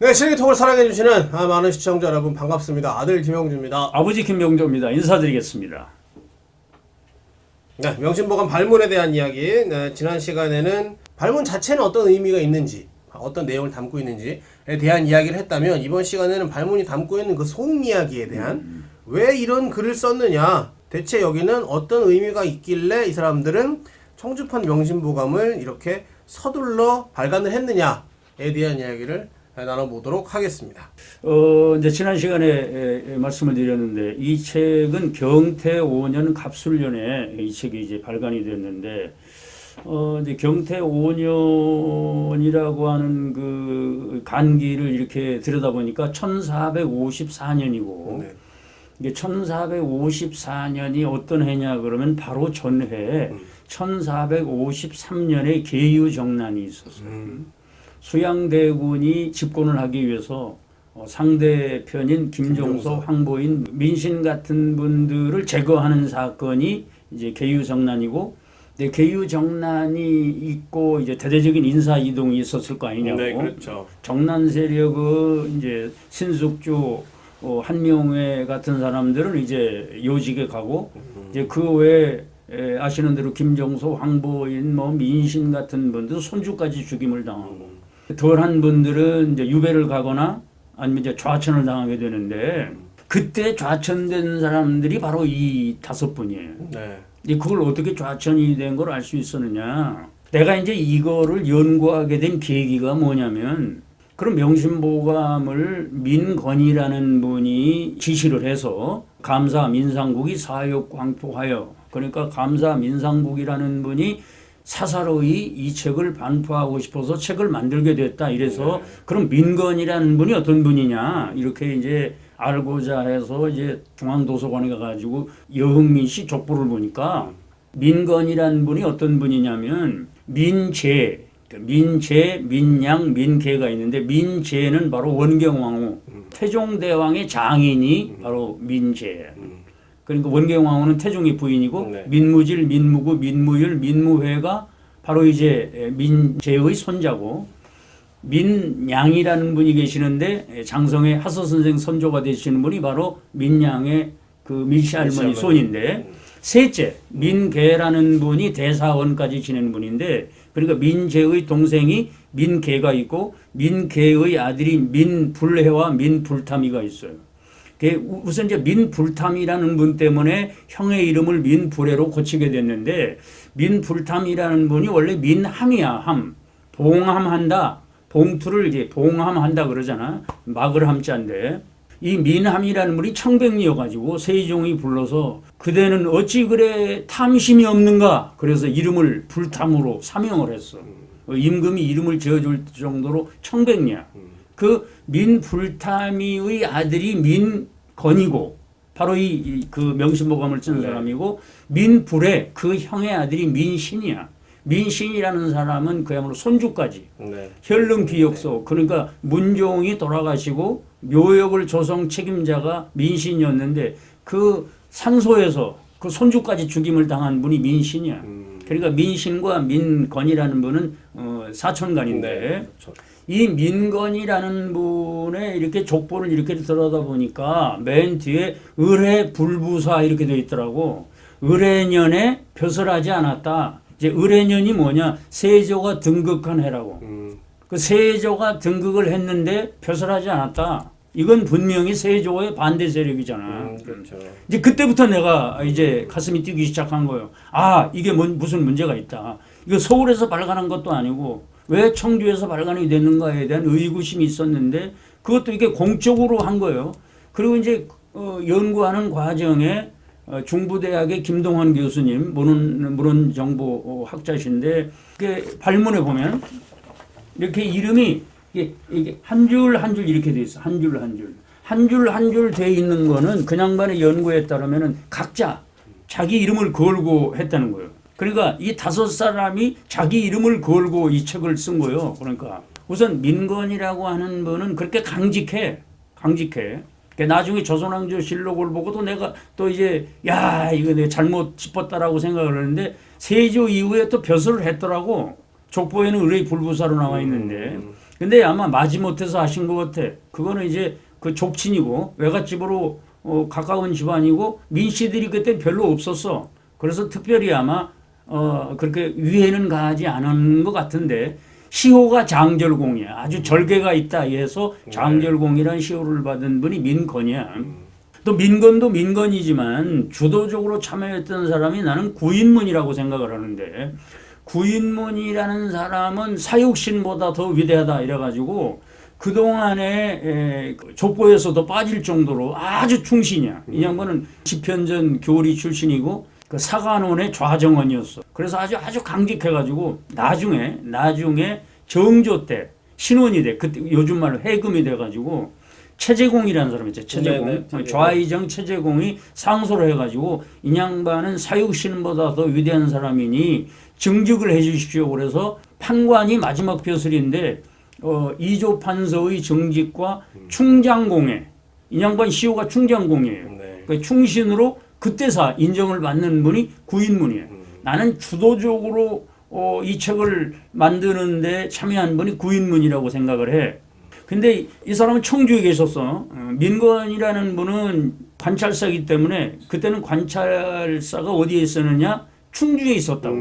네, 실기톡을 사랑해주시는 많은 시청자 여러분 반갑습니다. 아들 김영주입니다. 아버지 김명조입니다. 인사드리겠습니다. 네, 명심보감 발문에 대한 이야기. 네, 지난 시간에는 발문 자체는 어떤 의미가 있는지, 어떤 내용을 담고 있는지에 대한 이야기를 했다면, 이번 시간에는 발문이 담고 있는 그 속이야기에 대한 왜 이런 글을 썼느냐, 대체 여기는 어떤 의미가 있길래 이 사람들은 청주판 명심보감을 이렇게 서둘러 발간을 했느냐에 대한 이야기를 나눠보도록 하겠습니다. 이제 지난 시간에 말씀을 드렸는데, 이 책은 경태 5년 갑술년에 이 책이 이제 발간이 됐는데, 이제 경태 5년이라고 하는 그 간기를 이렇게 들여다보니까 1454년이고, 네. 이게 1454년이 어떤 해냐 그러면 바로 전해 1453년에 계유정난이 있었어요. 수양대군이 집권을 하기 위해서 상대편인 김종서, 황보인, 민신 같은 분들을 제거하는 사건이 이제 계유정난이고, 근데 계유정난이 있고 이제 대대적인 인사 이동이 있었을 거 아니냐고. 네, 그렇죠. 정난 세력은 이제 신숙주, 한명회 같은 사람들은 이제 요직에 가고, 이제 그 외에 아시는 대로 김종서, 황보인, 민신 같은 분들 손주까지 죽임을 당하고, 덜한 분들은 이제 유배를 가거나 아니면 이제 좌천을 당하게 되는데, 그때 좌천된 사람들이 바로 이 5분이에요. 네. 그걸 어떻게 좌천이 된 걸 알 수 있었느냐? 내가 이제 이거를 연구하게 된 계기가 뭐냐면, 그럼 명심보감을 민건이라는 분이 지시를 해서 감사 민상국이 사역 광포하여, 그러니까 감사 민상국이라는 분이 사사로이 이 책을 반포하고 싶어서 책을 만들게 됐다. 이래서 그럼 민건이라는 분이 어떤 분이냐 이렇게 이제 알고자 해서 이제 중앙도서관에 가가지고 여흥민 씨 족보를 보니까 민건이라는 분이 어떤 분이냐면 민재, 민양, 민계가 있는데, 민재는 바로 원경왕후, 태종대왕의 장인이 바로 민재. 그러니까 원경왕후는 태종의 부인이고, 네. 민무질, 민무구, 민무율, 민무회가 바로 이제 민재의 손자고, 민양이라는 분이 계시는데, 장성의 하서 선생 선조가 되시는 분이 바로 민양의 그 밀씨 할머니 손인데, 셋째, 민계라는 분이 대사원까지 지낸 분인데, 그러니까 민재의 동생이 민계가 있고, 민계의 아들이 민불해와 민불탐이가 있어요. 우선 이제 민불탐이라는 분 때문에 형의 이름을 민불해로 고치게 됐는데, 민불탐이라는 분이 원래 민함이야, 함. 봉함한다. 봉투를 이제 봉함한다 그러잖아. 막을 함자인데, 이 민함이라는 분이 청백리여가지고 세종이 불러서 그대는 어찌 그래 탐심이 없는가? 그래서 이름을 불탐으로 사명을 했어. 임금이 이름을 지어줄 정도로 청백리야. 그 민불탐이의 아들이 민건이고, 바로 그 명심보감을 쓴 사람이고, 민불의 그 형의 아들이 민신이야. 민신이라는 사람은 그야말로 손주까지. 현릉비역소, 그러니까 문종이 돌아가시고 묘역을 조성 책임자가 민신이었는데, 그 산소에서 그 손주까지 죽임을 당한 분이 민신이야. 그러니까 민신과 민건이라는 분은 사촌간인데, 이 민건이라는 분의 이렇게 족보를 이렇게 들여다 보니까 맨 뒤에 을해 불부사 이렇게 되어 있더라고. 을해년에 벼슬하지 않았다. 이제 을해년이 뭐냐? 세조가 등극한 해라고. 그 세조가 등극을 했는데 벼슬하지 않았다. 이건 분명히 세조의 반대 세력이잖아. 그렇죠. 이제 그때부터 내가 이제 가슴이 뛰기 시작한 거예요. 아, 이게 무슨 문제가 있다. 이거 서울에서 발간한 것도 아니고 왜 청주에서 발간이 됐는가에 대한 의구심이 있었는데, 그것도 이게 공적으로 한 거예요. 그리고 이제 연구하는 과정에 중부대학의 김동환 교수님, 문헌정보학자신데, 발문에 보면 이렇게 이름이 이게 한 줄 한 줄 이렇게 돼 있어. 한 줄 한 줄. 한 줄 한 줄 돼 있는 거는 그 양반의 연구에 따르면은 각자 자기 이름을 걸고 했다는 거예요. 그러니까 이 5사람이 자기 이름을 걸고 이 책을 쓴 거예요. 그러니까 우선 민건이라고 하는 분은 그렇게 강직해. 나중에 조선왕조실록을 보고도 내가 또 이제 야, 이거 내가 잘못 짚었다라고 생각을 했는데, 세조 이후에 또 벼슬을 했더라고. 족보에는 의뢰 불부사로 나와 있는데, 근데 아마 마지못해서 하신 것 같아. 그거는 이제 그 족친이고 외갓집으로 가까운 집안이고 민 씨들이 그때 별로 없었어. 그래서 특별히 아마 그렇게 위에는 가지 않은 것 같은데 시호가 장절공이야. 아주 절개가 있다 해서 장절공이라는 시호를 받은 분이 민건이야. 또 민건도 민건이지만 주도적으로 참여했던 사람이 나는 구인문이라고 생각을 하는데 구인문이라는 사람은 사육신보다 더 위대하다 이래가지고 그동안에 족보에서도 빠질 정도로 아주 충신이야. 이 양반은 집현전 교리 출신이고 그 사관원의 좌정원이었어. 그래서 아주 강직해가지고 나중에 정조 때 신원이 돼. 그때 요즘 말로 해금이 돼가지고 최재공이라는 사람이 있죠. 최재공. 네네. 좌의정 최재공이 상소를 해가지고 이 양반은 사육신보다 더 위대한 사람이니 증직을 해주십시오. 그래서 판관이 마지막 벼슬인데 이조 판서의 정직과 충장공회. 이 양반 시호가 충장공이에요. 네. 그 충신으로 그때사 인정을 받는 분이 구인문이에요. 나는 주도적으로 이 책을 만드는데 참여한 분이 구인문이라고 생각을 해. 근데 이 사람은 청주에 계셨어. 민건이라는 분은 관찰사이기 때문에 그때는 관찰사가 어디에 있었느냐? 충주에 있었다고.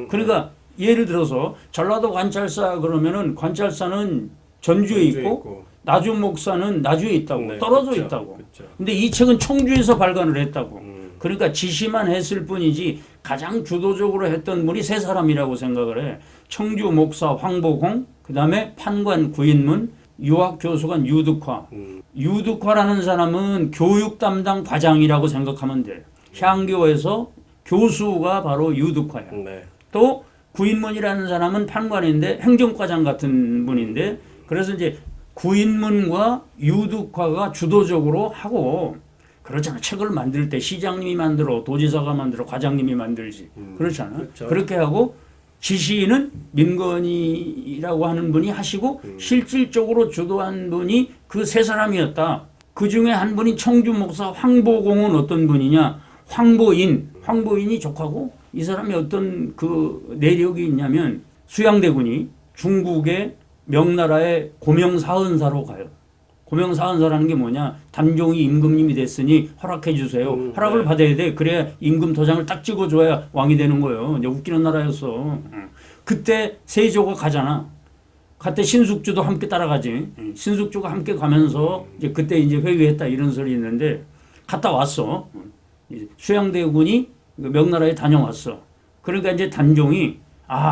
그러니까 예를 들어서 전라도 관찰사 그러면은 관찰사는 전주에 있고 나주 목사는 나주에 있다고. 네, 떨어져 그쵸, 있다고. 그쵸. 근데 이 책은 청주에서 발간을 했다고. 그러니까 지시만 했을 뿐이지 가장 주도적으로 했던 분이 세 사람이라고 생각을 해. 청주 목사 황보공, 그 다음에 판관 구인문, 유학교수관 유득화. 유득화라는 사람은 교육 담당 과장이라고 생각하면 돼. 향교에서 교수가 바로 유득화야. 네. 또 구인문이라는 사람은 판관인데 행정과장 같은 분인데 그래서 이제 구인문과 유득화가 주도적으로 하고 그렇잖아. 책을 만들 때 시장님이 만들어, 도지사가 만들어, 과장님이 만들지. 그렇잖아. 그렇죠. 그렇게 하고 지시는 민건이라고 하는 분이 하시고 실질적으로 주도한 분이 그 세 사람이었다. 그 중에 한 분이 청주 목사 황보공은 어떤 분이냐? 황보인이 족하고 이 사람이 어떤 그 내력이 있냐면 수양대군이 중국의 명나라의 고명사은사로 가요. 고명사은사라는 게 뭐냐? 단종이 임금님이 됐으니 허락해 주세요. 허락을 네. 받아야 돼. 그래야 임금 도장을 딱 찍어줘야 왕이 되는 거예요. 이제 웃기는 나라였어. 그때 세조가 가잖아. 그때 신숙주도 함께 따라가지. 신숙주가 함께 가면서 이제 그때 이제 회유했다 이런 소리 있는데 갔다 왔어. 수양대군이 명나라에 다녀왔어. 그러니까 이제 단종이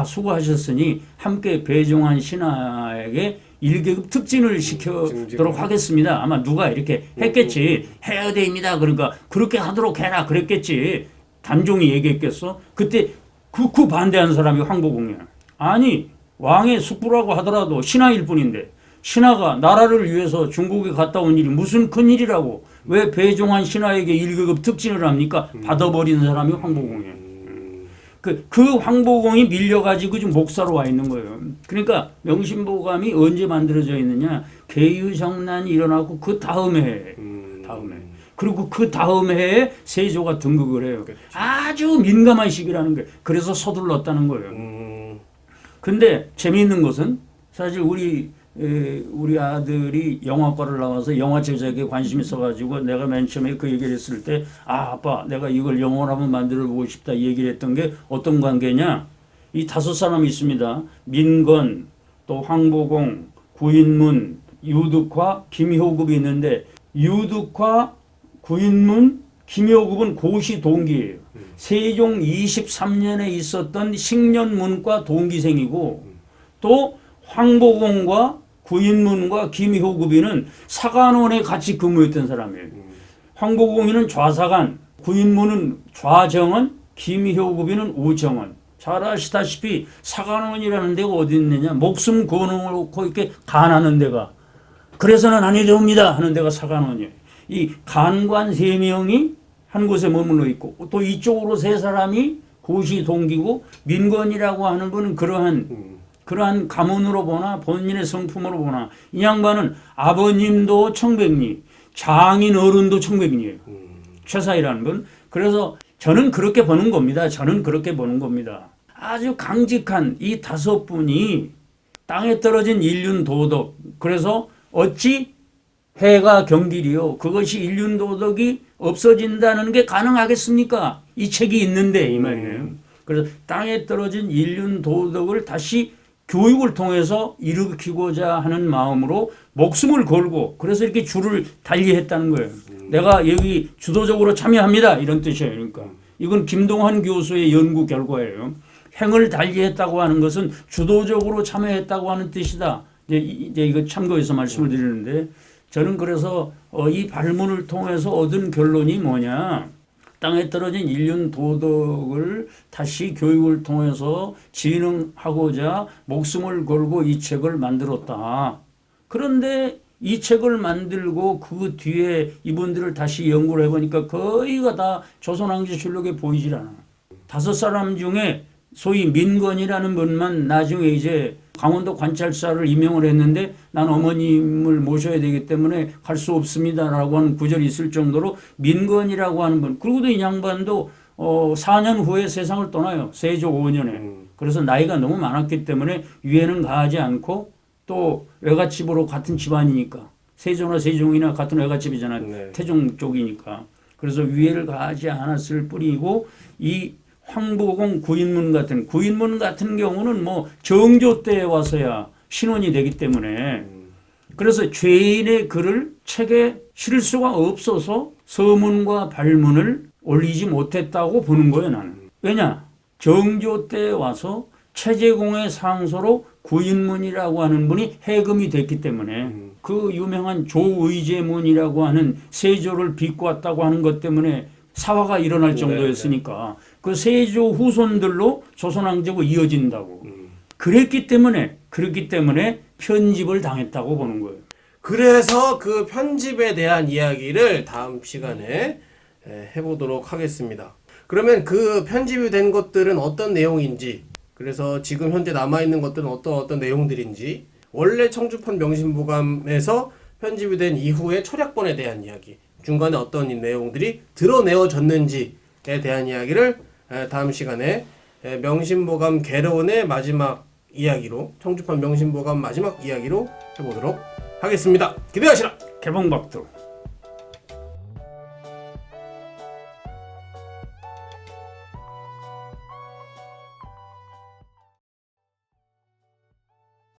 수고하셨으니 함께 배종한 신하에게 1계급 특진을 시켜도록 하겠습니다. 아마 누가 이렇게 했겠지. 해야 됩니다. 그러니까 그렇게 하도록 해라 그랬겠지. 단종이 얘기했겠어. 그때 극구 반대한 사람이 황보공이야. 아니 왕의 숙부라고 하더라도 신하일 뿐인데 신하가 나라를 위해서 중국에 갔다 온 일이 무슨 큰일이라고 왜 배종한 신하에게 1계급 특진을 합니까? 받아버린 사람이 황보공이에요. 그 황보공이 밀려가지고 지금 목사로 와 있는 거예요. 그러니까 명심보감이 언제 만들어져 있느냐? 개유정난이 일어나고 그 다음 해에. 그리고 그 다음 해에 세조가 등극을 해요. 그렇죠. 아주 민감한 시기라는 거예요. 그래서 서둘렀다는 거예요. 근데 재미있는 것은 사실 우리 아들이 영화과를 나와서 영화 제작에 관심이 있어가지고 내가 맨 처음에 그 얘기를 했을 때 아빠 내가 이걸 영화로 한번 만들어 보고 싶다 이 얘기를 했던 게 어떤 관계냐 이 5사람이 있습니다. 민건 또 황보공 구인문 유득화 김효급이 있는데 유득화 구인문 김효급은 고시 동기예요. 세종 23년에 있었던 식년문과 동기생이고 또 황보공과 구인문과 김효급이는 사관원에 같이 근무했던 사람이에요. 황보공이는 좌사관, 구인문은 좌정원, 김효급이는 우정원. 잘 아시다시피 사관원이라는 데가 어디 있느냐? 목숨 걸어놓고 이렇게 간하는 데가. 그래서는 아니 됩니다 하는 데가 사관원이에요. 이 간관 3명이 한 곳에 머물러 있고 또 이쪽으로 3사람이 고시 동기고 민건이라고 하는 분은 그러한 가문으로 보나 본인의 성품으로 보나 이 양반은 아버님도 청백리 장인 어른도 청백리예요. 최사이라는 분. 그래서 저는 그렇게 보는 겁니다. 아주 강직한 이 5분이 땅에 떨어진 인륜 도덕. 그래서 어찌 해가 경길이요. 그것이 인륜 도덕이 없어진다는 게 가능하겠습니까? 이 책이 있는데 이 말이에요. 그래서 땅에 떨어진 인륜 도덕을 다시 교육을 통해서 일으키고자 하는 마음으로 목숨을 걸고 그래서 이렇게 줄을 달리했다는 거예요. 내가 여기 주도적으로 참여합니다. 이런 뜻이에요. 그러니까 이건 김동환 교수의 연구 결과예요. 행을 달리했다고 하는 것은 주도적으로 참여했다고 하는 뜻이다. 이제 이거 참고해서 말씀을 드리는데 저는 그래서 이 발문을 통해서 얻은 결론이 뭐냐. 땅에 떨어진 인륜 도덕을 다시 교육을 통해서 진흥하고자 목숨을 걸고 이 책을 만들었다. 그런데 이 책을 만들고 그 뒤에 이분들을 다시 연구를 해보니까 거의가 다 조선왕조실록에 보이질 않아. 5사람 중에 소위 민건이라는 분만 나중에 이제 강원도 관찰사를 임명을 했는데 난 어머님을 모셔야 되기 때문에 갈 수 없습니다라고 하는 구절이 있을 정도로 민건이라고 하는 분. 그리고도 이 양반도 4년 후에 세상을 떠나요. 세조 5년에. 그래서 나이가 너무 많았기 때문에 유해는 가하지 않고 또 외갓집으로 같은 집안이니까 세조나 세종이나 같은 외갓집이잖아요. 네. 태종 쪽이니까. 그래서 유해를 가하지 않았을 뿐이고 이 황보공 구인문 같은 경우는 뭐 정조 때에 와서야 신원이 되기 때문에 그래서 죄인의 글을 책에 실을 수가 없어서 서문과 발문을 올리지 못했다고 보는 거예요, 나는. 왜냐? 정조 때에 와서 최재공의 상소로 구인문이라고 하는 분이 해금이 됐기 때문에 그 유명한 조의제문이라고 하는 세조를 비꼬았다고 하는 것 때문에 사화가 일어날 정도였으니까 그 세조 후손들로 조선왕조가 이어진다고. 그렇기 때문에 편집을 당했다고 보는 거예요. 그래서 그 편집에 대한 이야기를 다음 시간에 해보도록 하겠습니다. 그러면 그 편집이 된 것들은 어떤 내용인지, 그래서 지금 현재 남아있는 것들은 어떤 내용들인지, 원래 청주편 명심보감에서 편집이 된 이후의 철학본에 대한 이야기, 중간에 어떤 내용들이 드러내어졌는지에 대한 이야기를 다음 시간에 명심보감 개론의 마지막 이야기로, 청주편 명심보감 마지막 이야기로 해보도록 하겠습니다. 기대하시라. 개봉박도.